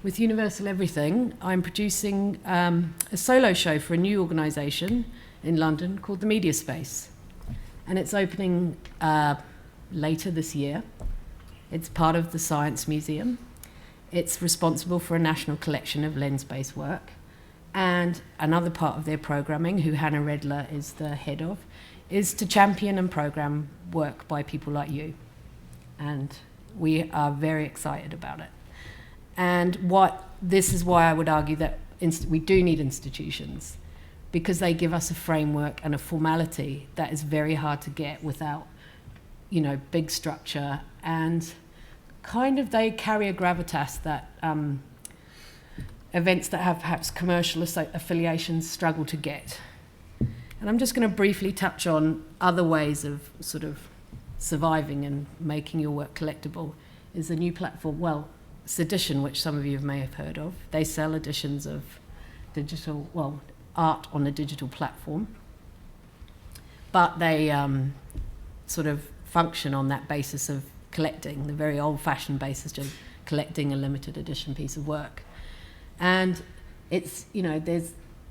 F: with Universal Everything, I'm producing a solo show for a new organisation in London called the Media Space, and it's opening later this year. It's part of the Science Museum. It's responsible for a national collection of lens-based work. And another part of their programming, who Hannah Redler is the head of, is to champion and program work by people like you. And we are very excited about it. And this is why I would argue that we do need institutions, because they give us a framework and a formality that is very hard to get without, you know, big structure, and kind of they carry a gravitas that events that have perhaps commercial affiliations struggle to get. And I'm just going to briefly touch on other ways of sort of surviving and making your work collectible. Is a new platform, well, Sedition, which some of you may have heard of. They sell editions of digital, well, art on a digital platform, but they sort of function on that basis of collecting, the very old-fashioned basis of collecting a limited edition piece of work. And it's, you know,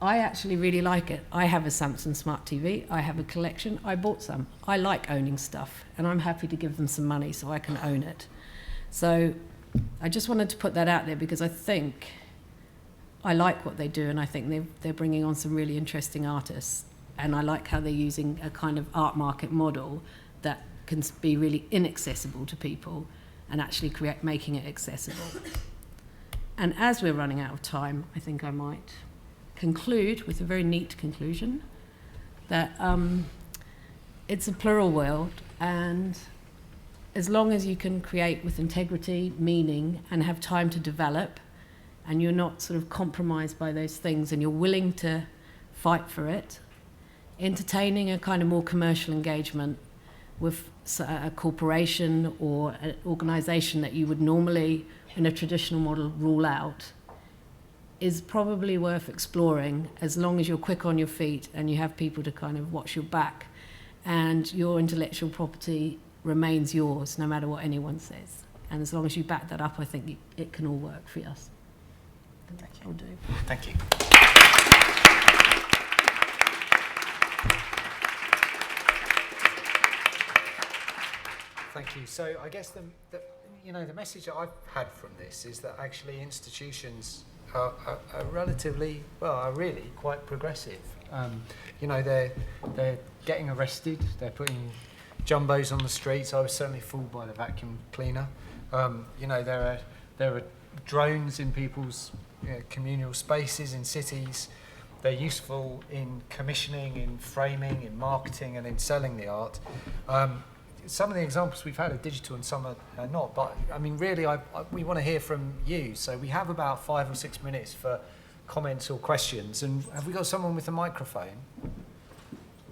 F: I actually really like it. I have a Samsung Smart TV, I have a collection, I bought some. I like owning stuff, and I'm happy to give them some money so I can own it. So I just wanted to put that out there because I think I like what they do, and I think they're bringing on some really interesting artists, and I like how they're using a kind of art market model that can be really inaccessible to people and actually making it accessible. And as we're running out of time, I think I might conclude with a very neat conclusion that it's a plural world, and as long as you can create with integrity, meaning, and have time to develop, and you're not sort of compromised by those things, and you're willing to fight for it, entertaining a kind of more commercial engagement with a corporation or an organisation that you would normally, in a traditional model, rule out, is probably worth exploring, as long as you're quick on your feet and you have people to kind of watch your back, and your intellectual property remains yours no matter what anyone says. And as long as you back that up, I think it can all work for us.
D: Thank you.
F: I'll do.
D: Thank you.
A: Thank you. So I guess the message that I've had from this is that actually institutions are relatively, well, are really quite progressive. They're getting arrested. They're putting jumbos on the streets. I was certainly fooled by the vacuum cleaner. There are drones in people's communal spaces in cities. They're useful in commissioning, in framing, in marketing, and in selling the art. Some of the examples we've had are digital and some are not, but I mean, really, we want to hear from you. So we have about 5 or 6 minutes for comments or questions. And have we got someone with a microphone?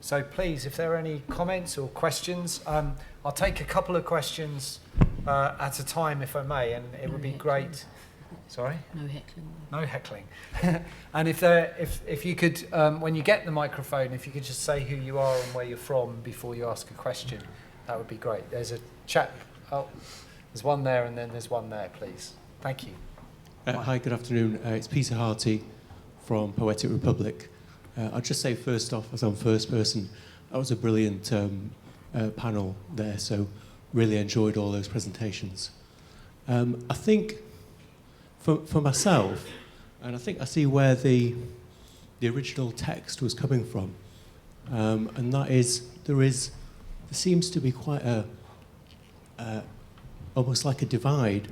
A: So please, if there are any comments or questions, I'll take a couple of questions at a time, if I may, and it would be great Sorry?
F: No heckling.
A: No heckling. And if you could, when you get the microphone, if you could just say who you are and where you're from before you ask a question, that would be great. There's a chap, there's one there and then there's one there, please. Thank you.
G: Hi, good afternoon. It's Peter Harty from Poetic Republic. I'll just say first off, as I'm first person, that was a brilliant panel there, so really enjoyed all those presentations. I think for myself, and I think I see where the original text was coming from, and that is there seems to be quite almost like a divide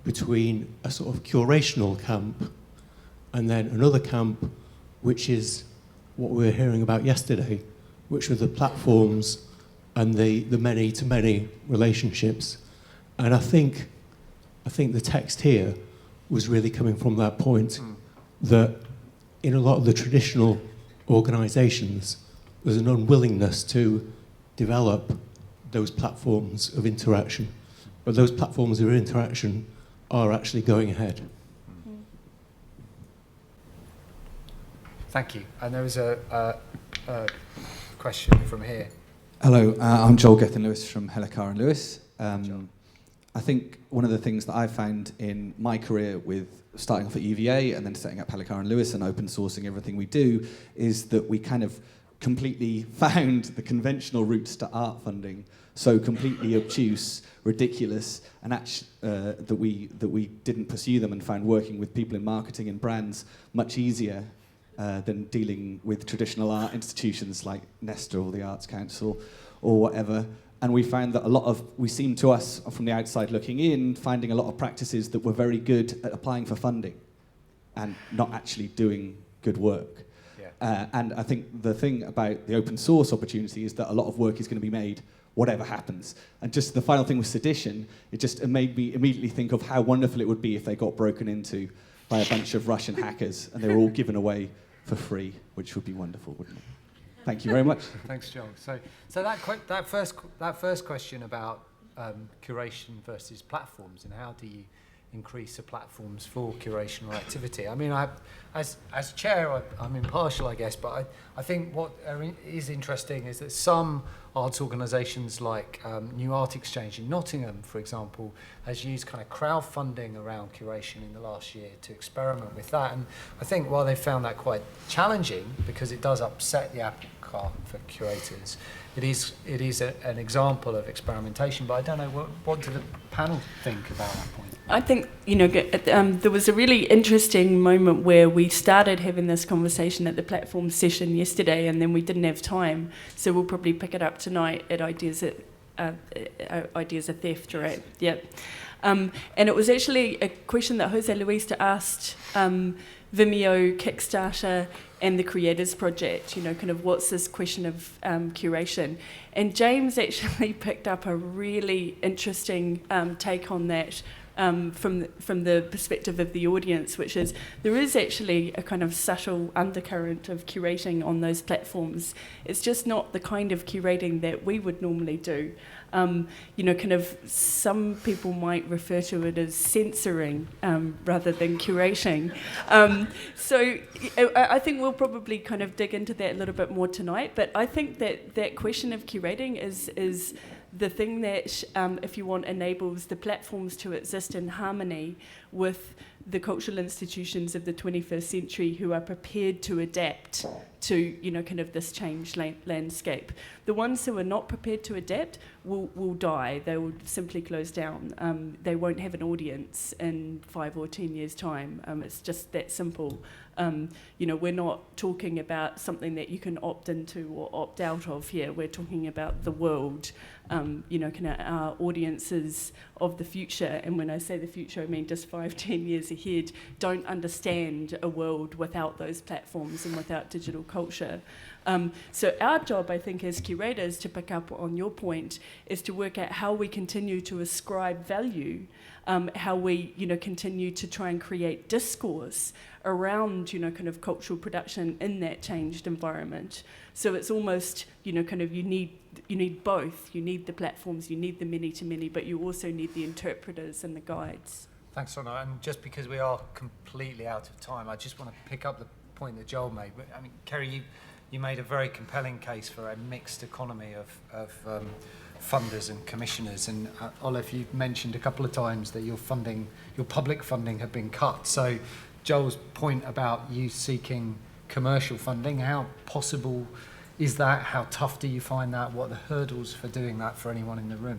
G: between a sort of curational camp and then another camp, which is what we were hearing about yesterday, which were the platforms and the many-to-many relationships. And I think the text here was really coming from that point that in a lot of the traditional organisations, there's an unwillingness to develop those platforms of interaction. But those platforms of interaction are actually going ahead.
A: Thank you. And there was a question from here.
H: Hello, I'm Joel Gethin-Lewis from Hellicar and Lewis. I think one of the things that I found in my career with starting off at UVA and then setting up Hellicar and Lewis and open sourcing everything we do is that we kind of completely found the conventional routes to art funding so completely obtuse, ridiculous, and that we didn't pursue them and found working with people in marketing and brands much easier than dealing with traditional art institutions like NESTA or the Arts Council or whatever. And we found that we seemed to us from the outside looking in, finding a lot of practices that were very good at applying for funding and not actually doing good work. Yeah. And I think the thing about the open source opportunity is that a lot of work is going to be made whatever happens. And just the final thing with sedition, it just made me immediately think of how wonderful it would be if they got broken into by a bunch of Russian hackers and they were all given away for free, which would be wonderful, wouldn't it? Thank you very much.
A: Thanks, Joel. So that first question about curation versus platforms and how do you increase the platforms for curational activity? I mean, as chair, I'm impartial, I guess, but I think what is interesting is that some arts organisations like New Art Exchange in Nottingham, for example, has used kind of crowdfunding around curation in the last year to experiment with that. And I think while they found that quite challenging, because it does upset the apple cart for curators, it is an example of experimentation. But I don't know, what do the panel think about that point?
B: I think, there was a really interesting moment where we started having this conversation at the platform session yesterday, and then we didn't have time, so we'll probably pick it up tonight at Ideas of Theft, right? Yep. And it was actually a question that Jose Luis asked Vimeo, Kickstarter, and the Creators Project, kind of what's this question of curation. And James actually picked up a really interesting take on that from the perspective of the audience, which is there is actually a kind of subtle undercurrent of curating on those platforms. It's just not the kind of curating that we would normally do. Kind of some people might refer to it as censoring rather than curating. So I think we'll probably kind of dig into that a little bit more tonight, but I think that question of curating is the thing that, if you want, enables the platforms to exist in harmony with the cultural institutions of the 21st century who are prepared to adapt to, kind of this changed landscape. The ones who are not prepared to adapt will die. They will simply close down. They won't have an audience in 5 or 10 years' time. It's just that simple. We're not talking about something that you can opt into or opt out of here. We're talking about the world, kind of our audiences of the future. And when I say the future, I mean just 5, 10 years ahead, don't understand a world without those platforms and without digital culture. So our job, I think, as curators, to pick up on your point, is to work out how we continue to ascribe value, how we, continue to try and create discourse around, kind of cultural production in that changed environment. So it's almost, kind of you need both. You need the platforms, you need the many-to-many, but you also need the interpreters and the guides.
A: Thanks, Sona. And just because we are completely out of time, I just want to pick up the point that Joel made. I mean, Keri, you made a very compelling case for a mixed economy of funders and commissioners. And Olof, you mentioned a couple of times that your public funding had been cut. So Joel's point about you seeking commercial funding, how possible is that? How tough do you find that? What are the hurdles for doing that for anyone in the room?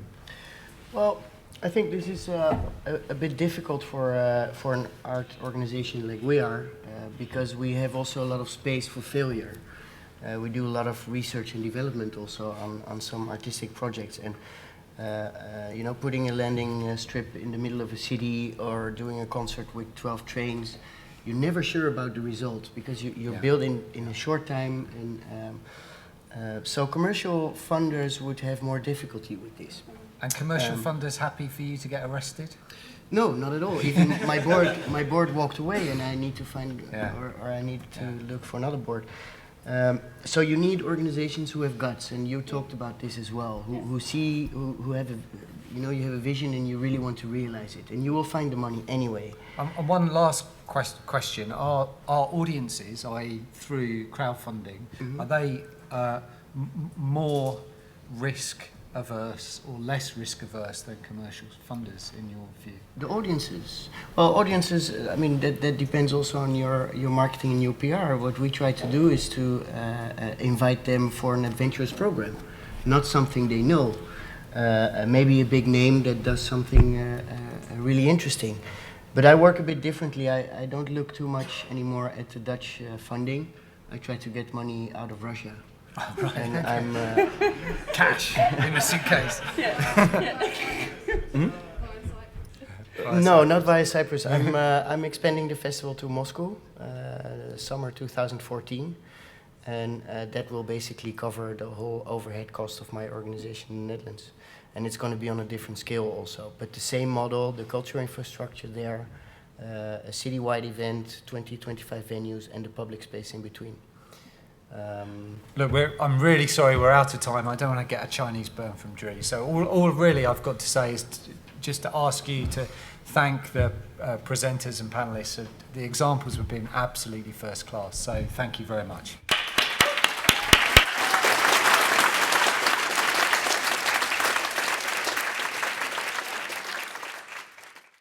C: Well, I think this is a bit difficult for an art organization like we are, because we have also a lot of space for failure. We do a lot of research and development also on some artistic projects, and you know, putting a landing strip in the middle of a city or doing a concert with 12 trains, you're never sure about the result because you're built in a short time, and so commercial funders would have more difficulty with this.
A: And commercial funders happy for you to get arrested?
C: No, not at all. Even my board walked away, and I need to find or I need to look for another board. So you need organizations who have guts, and you talked about this as well, who have a, you know, you have a vision and you really want to realize it, and you will find the money anyway.
A: And one last question: Are audiences, i.e., through crowdfunding, are they more risk averse or less risk averse than commercial funders in your view?
C: The audiences, well, audiences, I mean, that depends also on your marketing and your PR. What we try to do is to invite them for an adventurous program, not something they know. Maybe a big name that does something really interesting. But I work a bit differently. I don't look too much anymore at the Dutch funding. I try to get money out of Russia.
A: Oh, right.
C: And I'm
A: cash in a suitcase.
C: No, not via Cyprus. I'm expanding the festival to Moscow, summer 2014, and that will basically cover the whole overhead cost of my organization in the Netherlands. And it's going to be on a different scale also, but the same model, the cultural infrastructure there, a citywide event, 20-25 venues, and the public space in between.
A: Look, I'm really sorry we're out of time. I don't want to get a Chinese burn from Dre. So all really I've got to say is just to ask you to thank the presenters and panelists. The examples have been absolutely first class. So thank you very much.